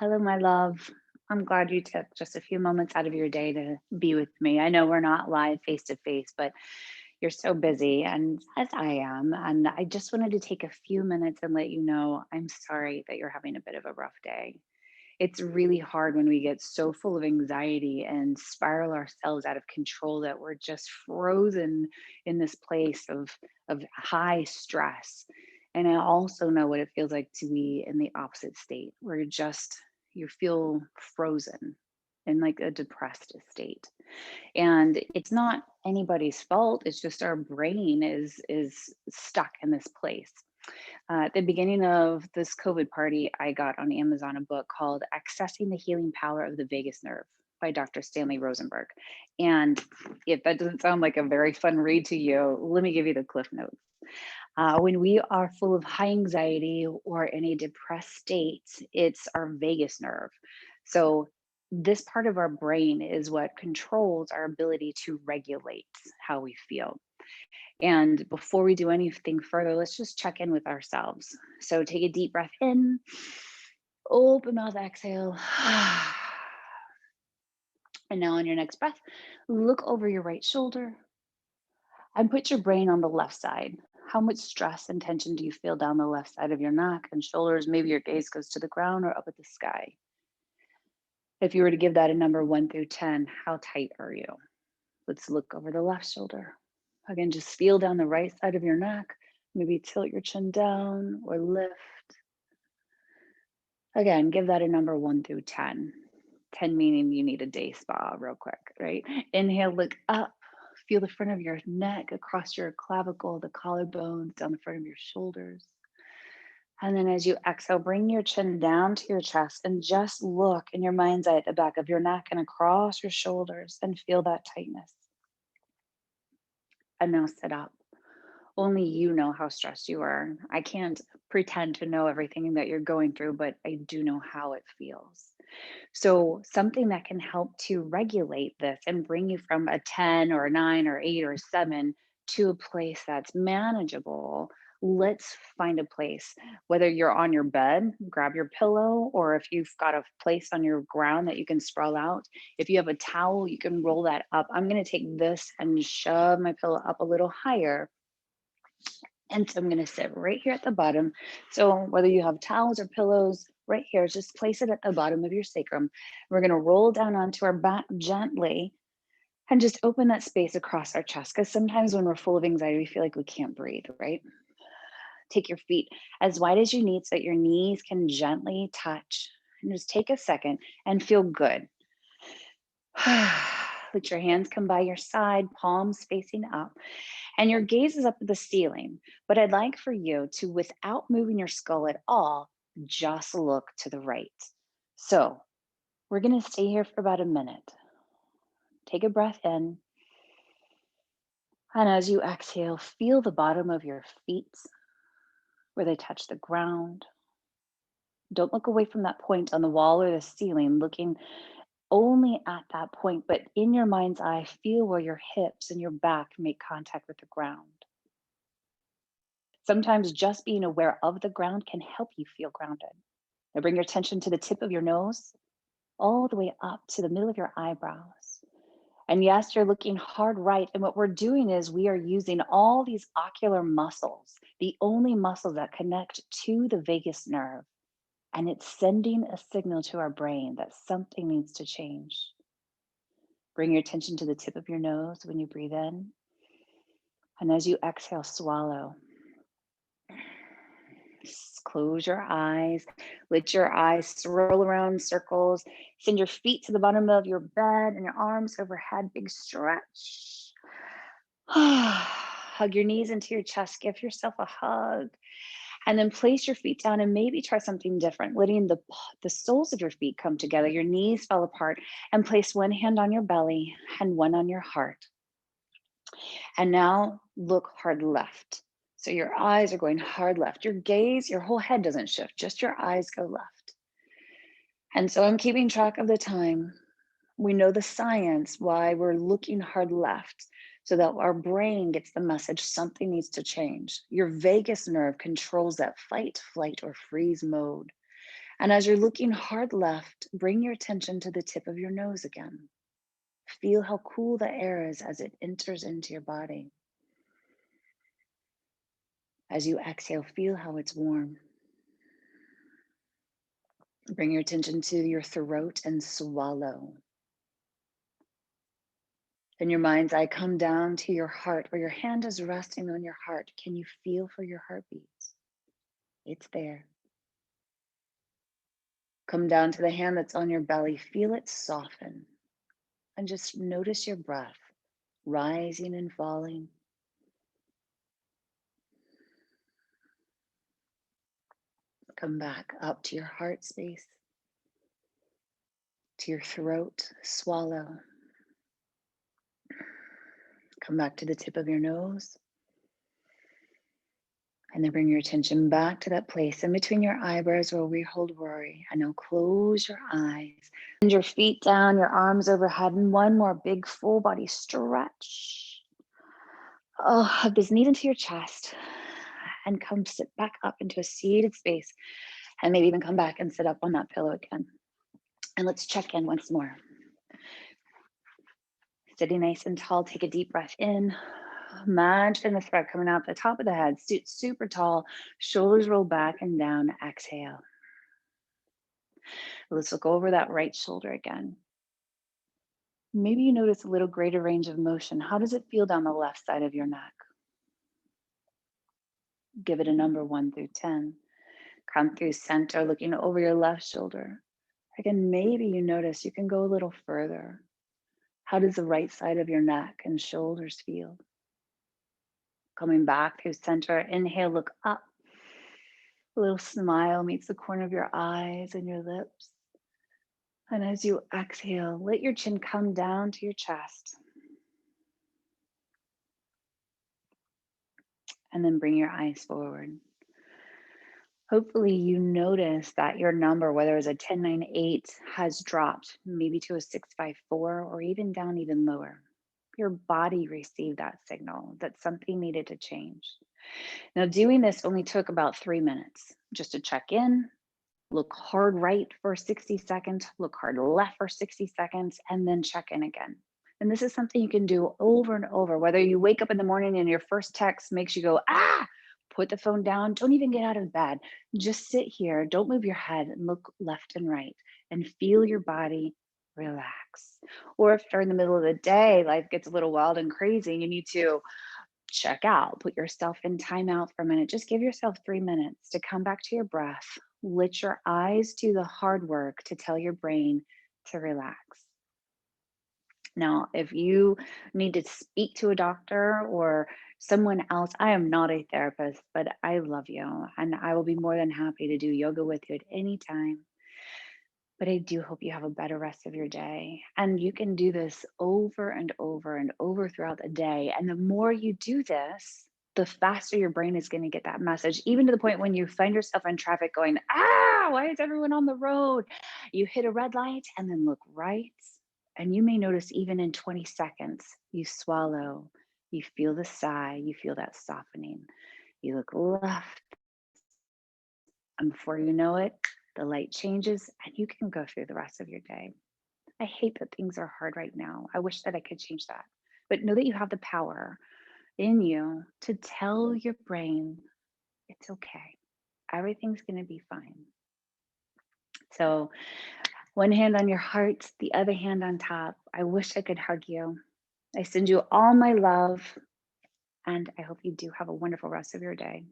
Hello, my love. I'm glad you took just a few moments out of your day to be with me. I know we're not live face to face, but you're so busy, and as I am. And I just wanted to take a few minutes and let you know I'm sorry that you're having a bit of a rough day. It's really hard when we get so full of anxiety and spiral ourselves out of control that we're just frozen in this place of high stress. And I also know what it feels like to be in the opposite state where you feel frozen in like a depressed state. And it's not anybody's fault. It's just our brain is stuck in this place. At the beginning of this COVID party, I got on Amazon a book called Accessing the Healing Power of the Vagus Nerve by Dr. Stanley Rosenberg. And if that doesn't sound like a very fun read to you, let me give you the cliff notes. When we are full of high anxiety or in a depressed state, it's our vagus nerve. So, this part of our brain is what controls our ability to regulate how we feel. And before we do anything further, let's just check in with ourselves. So take a deep breath in, open mouth exhale. And now on your next breath, look over your right shoulder and put your brain on the left side. How much stress and tension do you feel down the left side of your neck and shoulders? Maybe your gaze goes to the ground or up at the sky. If you were to give that a number 1 through 10, how tight are you? Let's look over the left shoulder. Again, just feel down the right side of your neck. Maybe tilt your chin down or lift. Again, give that a number 1 through 10. 10 meaning you need a day spa real quick, right? Inhale, look up. Feel the front of your neck across your clavicle, the collarbones, down the front of your shoulders. And then as you exhale, bring your chin down to your chest and just look in your mind's eye at the back of your neck and across your shoulders and feel that tightness. And now sit up. Only you know how stressed you are. I can't pretend to know everything that you're going through, but I do know how it feels. So, something that can help to regulate this and bring you from a 10 or a 9 or 8 or a 7 to a place that's manageable. Let's find a place, whether you're on your bed, grab your pillow, or if you've got a place on your ground that you can sprawl out. If you have a towel, you can roll that up. I'm going to take this and shove my pillow up a little higher, and so I'm going to sit right here at the bottom. So whether you have towels or pillows, right here, just place it at the bottom of your sacrum. We're going to roll down onto our back gently and just open that space across our chest. Because sometimes when we're full of anxiety, we feel like we can't breathe, right? Take your feet as wide as you need so that your knees can gently touch. And just take a second and feel good. Let your hands come by your side, palms facing up, and your gaze is up at the ceiling. But I'd like for you to, without moving your skull at all, just look to the right. So we're going to stay here for about a minute. Take a breath in. And as you exhale, feel the bottom of your feet where they touch the ground. Don't look away from that point on the wall or the ceiling, looking only at that point, but in your mind's eye, feel where your hips and your back make contact with the ground. Sometimes just being aware of the ground can help you feel grounded. Now bring your attention to the tip of your nose, all the way up to the middle of your eyebrows. And yes, you're looking hard right. And what we're doing is we are using all these ocular muscles, the only muscles that connect to the vagus nerve. And it's sending a signal to our brain that something needs to change. Bring your attention to the tip of your nose when you breathe in. And as you exhale, swallow. Close your eyes. Let your eyes swirl around in circles. Send your feet to the bottom of your bed and your arms overhead. Big stretch. Hug your knees into your chest. Give yourself a hug. And then place your feet down and maybe try something different, letting the soles of your feet come together. Your knees fell apart, and place one hand on your belly and one on your heart. And now look hard left. So your eyes are going hard left. Your gaze, your whole head doesn't shift, just your eyes go left. And so I'm keeping track of the time. We know the science why we're looking hard left, so that our brain gets the message something needs to change. Your vagus nerve controls that fight, flight, or freeze mode. And as you're looking hard left, bring your attention to the tip of your nose again. Feel how cool the air is as it enters into your body. As you exhale, feel how it's warm. Bring your attention to your throat and swallow. In your mind's eye, come down to your heart where your hand is resting on your heart. Can you feel for your heartbeats? It's there. Come down to the hand that's on your belly. Feel it soften. And just notice your breath rising and falling. Come back up to your heart space, to your throat. Swallow. Come back to the tip of your nose. And then bring your attention back to that place in between your eyebrows where we hold worry. And now close your eyes. Bend your feet down, your arms overhead, and one more big full body stretch. Oh, hug this knee into your chest and come sit back up into a seated space. And maybe even come back and sit up on that pillow again. And let's check in once more. Sitting nice and tall, take a deep breath in. Imagine the thread coming out the top of the head, super tall, shoulders roll back and down. Exhale. Let's look over that right shoulder again. Maybe you notice a little greater range of motion. How does it feel down the left side of your neck? Give it a number 1 through 10. Come through center, looking over your left shoulder. Again, maybe you notice you can go a little further. How does the right side of your neck and shoulders feel? Coming back through center, inhale, look up. A little smile meets the corner of your eyes and your lips. And as you exhale, let your chin come down to your chest. And then bring your eyes forward. Hopefully you notice that your number, whether it's a 10, 9, 8, has dropped maybe to a 6, 5, 4, or even down even lower. Your body received that signal that something needed to change. Now, doing this only took about 3 minutes just to check in, look hard right for 60 seconds, look hard left for 60 seconds, and then check in again. And this is something you can do over and over, whether you wake up in the morning and your first text makes you go, ah, put the phone down, don't even get out of bed. Just sit here, don't move your head, and look left and right and feel your body relax. Or if during the middle of the day, life gets a little wild and crazy and you need to check out, put yourself in timeout for a minute, just give yourself 3 minutes to come back to your breath. Let your eyes do the hard work to tell your brain to relax. Now, if you need to speak to a doctor or someone else, I am not a therapist, but I love you and I will be more than happy to do yoga with you at any time. But I do hope you have a better rest of your day. And you can do this over and over and over throughout the day. And the more you do this, the faster your brain is going to get that message, even to the point when you find yourself in traffic going, ah, why is everyone on the road? You hit a red light and then look right. And you may notice even in 20 seconds, you swallow, you feel the sigh, you feel that softening. You look left, and before you know it, the light changes and you can go through the rest of your day. I hate that things are hard right now. I wish that I could change that. But know that you have the power in you to tell your brain it's okay. Everything's going to be fine. So, one hand on your heart, the other hand on top. I wish I could hug you. I send you all my love, and I hope you do have a wonderful rest of your day.